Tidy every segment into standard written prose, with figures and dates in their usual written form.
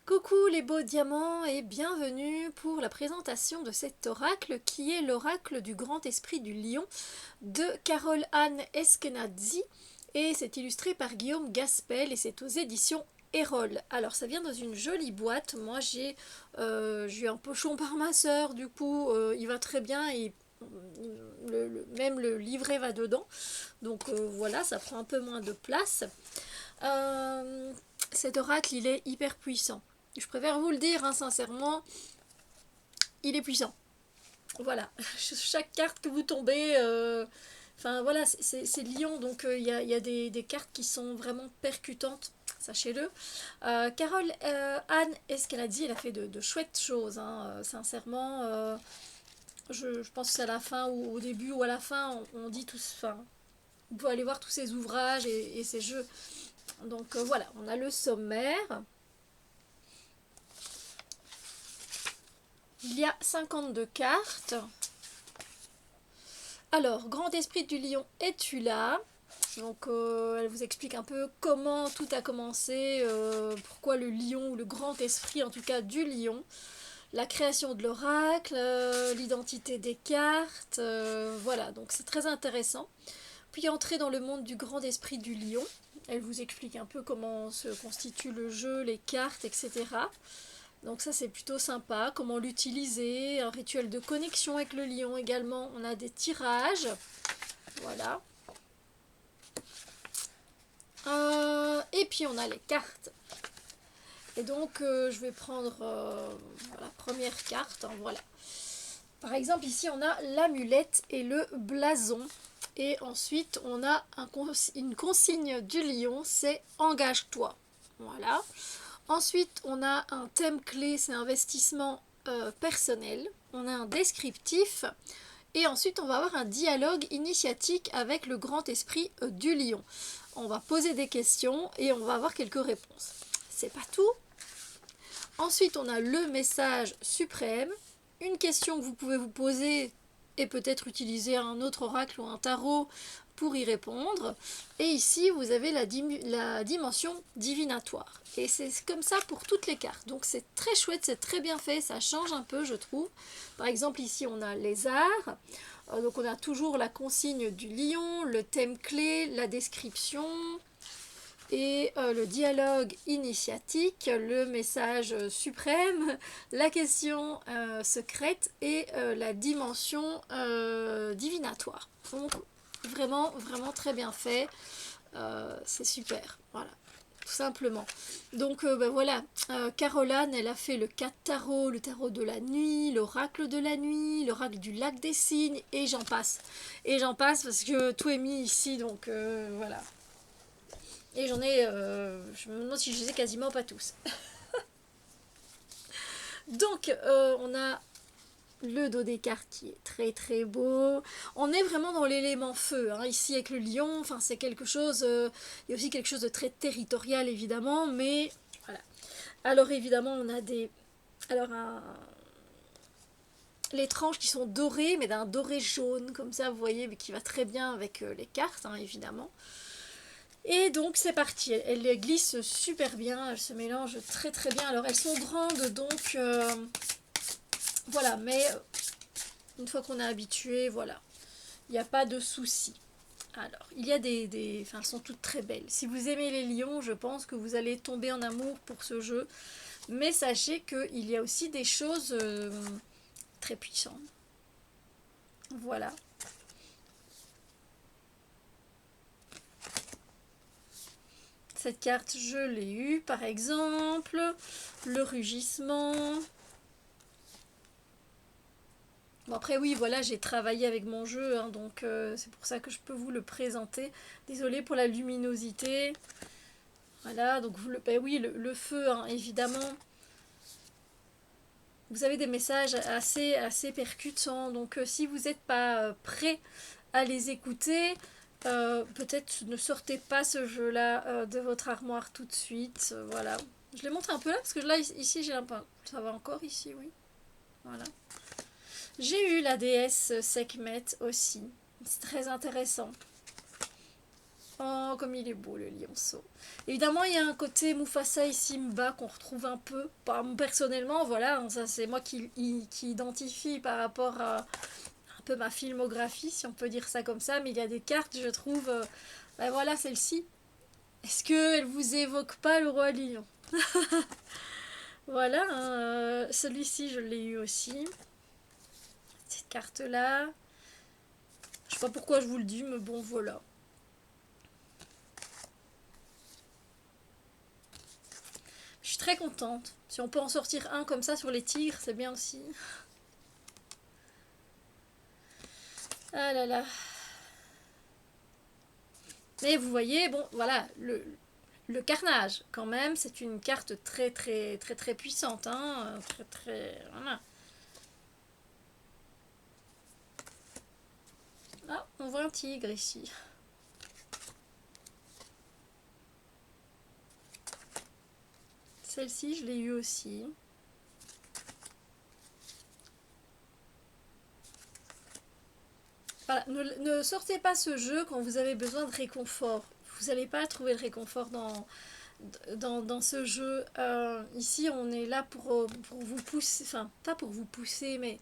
Coucou les beaux diamants et bienvenue pour la présentation de cet oracle qui est l'oracle du grand esprit du lion de Carole Anne Eskenazi et c'est illustré par Guillaume Gaspel et c'est aux éditions Erol. Alors ça vient dans une jolie boîte, moi j'ai eu un pochon par ma soeur, du coup il va très bien et même le livret va dedans, donc voilà, ça prend un peu moins de place. Euh, Cet oracle il est hyper puissant. Je préfère vous le dire, hein, sincèrement, il est puissant. Voilà, chaque carte que vous tombez, enfin voilà, c'est Lion, donc y a des cartes qui sont vraiment percutantes, sachez-le. Carole Anne, est-ce qu'elle a dit? Elle a fait de chouettes choses, hein, sincèrement. Je pense que c'est à la fin ou au début ou à la fin, on dit tous, enfin, on peut aller voir tous ses ouvrages et ses jeux. Donc voilà, on a le sommaire. Il y a 52 cartes. Alors, Grand Esprit du Lion, es-tu là? Donc, elle vous explique un peu comment tout a commencé, pourquoi le lion, ou le grand esprit en tout cas du lion, la création de l'oracle, l'identité des cartes, voilà, donc c'est très intéressant. Puis entrer dans le monde du grand esprit du lion, elle vous explique un peu comment se constitue le jeu, les cartes, etc. Donc ça c'est plutôt sympa, comment l'utiliser, un rituel de connexion avec le lion également, on a des tirages, voilà. Et puis on a les cartes. Et donc je vais prendre la première carte, hein, voilà. Par exemple ici on a l'amulette et le blason. Et ensuite on a une consigne du lion, c'est engage-toi. Voilà. Ensuite, on a un thème clé, c'est investissement personnel. On a un descriptif. Et ensuite, on va avoir un dialogue initiatique avec le grand esprit du lion. On va poser des questions et on va avoir quelques réponses. C'est pas tout. Ensuite, on a le message suprême. Une question que vous pouvez vous poser et peut-être utiliser un autre oracle ou un tarot pour y répondre. Et ici, vous avez la dimension divinatoire. Et c'est comme ça pour toutes les cartes. Donc c'est très chouette, c'est très bien fait, ça change un peu, je trouve. Par exemple, ici, on a les arts. Donc on a toujours la consigne du lion, le thème clé, la description, et le dialogue initiatique, le message suprême, la question secrète et la dimension divinatoire. Donc vraiment, vraiment très bien fait. C'est super. Voilà. Tout simplement. Donc ben voilà, Caroline, elle a fait le 4 tarot, le tarot de la nuit, l'oracle de la nuit, l'oracle du lac des cygnes, et j'en passe. Et j'en passe parce que tout est mis ici, donc voilà. Et j'en ai, je me demande si je les ai quasiment pas tous. Donc, on a le dos des cartes qui est très très beau. On est vraiment dans l'élément feu, hein, ici avec le lion. Enfin, c'est quelque chose. Il y a aussi quelque chose de très territorial évidemment, mais voilà. Alors évidemment, on a des. Alors, les tranches qui sont dorées, mais d'un doré jaune, comme ça, vous voyez, mais qui va très bien avec les cartes, hein, évidemment. Et donc c'est parti, elle glisse super bien, elle se mélange très très bien. Alors elles sont grandes donc voilà, mais une fois qu'on est habitué, voilà, il n'y a pas de souci. Alors, il y a enfin, elles sont toutes très belles. Si vous aimez les lions, je pense que vous allez tomber en amour pour ce jeu. Mais sachez qu'il y a aussi des choses très puissantes. Voilà. Cette carte, je l'ai eue, par exemple. Le rugissement. Bon après oui voilà j'ai travaillé avec mon jeu hein, donc c'est pour ça que je peux vous le présenter. Désolée pour la luminosité. Voilà donc vous ben oui le feu hein, évidemment. Vous avez des messages assez percutants donc si vous n'êtes pas prêt à les écouter, peut-être ne sortez pas ce jeu là de votre armoire tout de suite. Voilà. Je les montre un peu là parce que là ici j'ai un peu. Ça va encore ici oui. Voilà. J'ai eu la déesse Sekhmet aussi. C'est très intéressant. Oh, comme il est beau le lionceau. Évidemment, il y a un côté Mufasa et Simba qu'on retrouve un peu. Personnellement, voilà, hein, ça c'est moi qui identifie par rapport à un peu ma filmographie, si on peut dire ça comme ça. Mais il y a des cartes, je trouve. Ben voilà, celle-ci. Est-ce qu'elle vous évoque pas le roi lion? Voilà, hein, celui-ci je l'ai eu aussi. Cette carte-là. Je sais pas pourquoi je vous le dis, mais bon, voilà. Je suis très contente. Si on peut en sortir un comme ça sur les tigres, c'est bien aussi. Ah là là. Mais vous voyez, bon, voilà, le carnage, quand même, c'est une carte très très très très puissante. Hein, très très... Voilà. Ah, on voit un tigre ici. Celle-ci, je l'ai eu aussi. Voilà, ne sortez pas ce jeu quand vous avez besoin de réconfort. Vous n'allez pas trouver le réconfort dans ce jeu. Ici, on est là pour vous pousser, enfin, pas pour vous pousser, mais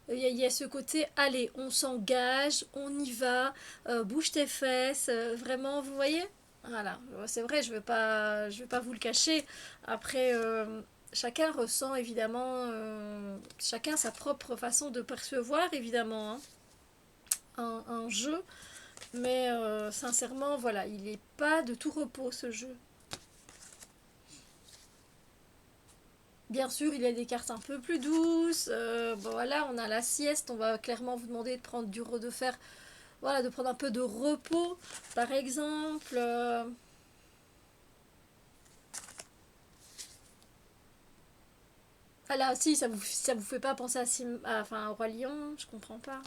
il y a ce côté, allez, on s'engage, on y va, bouge tes fesses, vraiment, vous voyez? Voilà, c'est vrai, je vais pas vous le cacher. Après, chacun ressent évidemment, chacun sa propre façon de percevoir évidemment hein, un jeu, mais sincèrement, voilà, il n'est pas de tout repos ce jeu. Bien sûr, il y a des cartes un peu plus douces. Bon, voilà, on a la sieste. On va clairement vous demander de prendre de faire, voilà, de prendre un peu de repos, par exemple. Ah là, si, ça vous fait pas penser enfin, au Roi Lion, je comprends pas.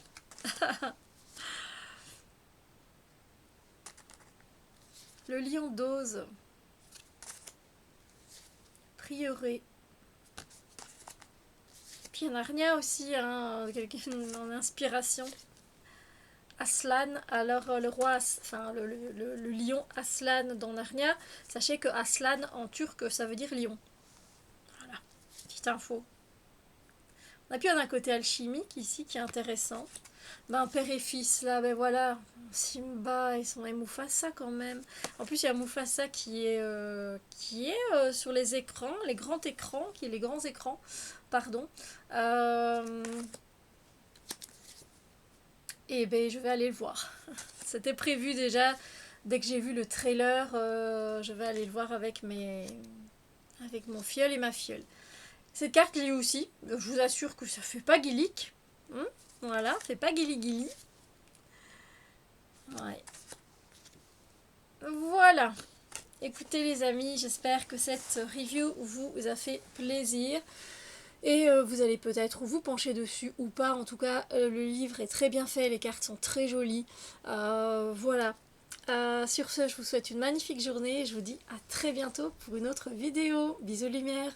Le lion d'Oz. Prieuré. Puis il y a Narnia aussi, hein, en inspiration. Aslan, alors le roi, enfin le lion Aslan dans Narnia, sachez que Aslan en turc ça veut dire lion. Voilà, petite info. On a puis un côté alchimique ici qui est intéressant. Ben, père et fils là, ben voilà, Simba et Mufasa quand même. En plus il y a Mufasa qui est sur les écrans, les grands écrans, les grands écrans, pardon. Et ben je vais aller le voir. C'était prévu déjà. Dès que j'ai vu le trailer, je vais aller le voir avec mon filleul et ma filleule. Cette carte l'ai aussi. Je vous assure que ça fait pas guilic. Voilà, fait pas guili guili. Ouais. Voilà. Écoutez les amis, j'espère que cette review vous a fait plaisir. Et vous allez peut-être vous pencher dessus ou pas. En tout cas, le livre est très bien fait, les cartes sont très jolies. Voilà. Sur ce, je vous souhaite une magnifique journée et je vous dis à très bientôt pour une autre vidéo. Bisous lumière.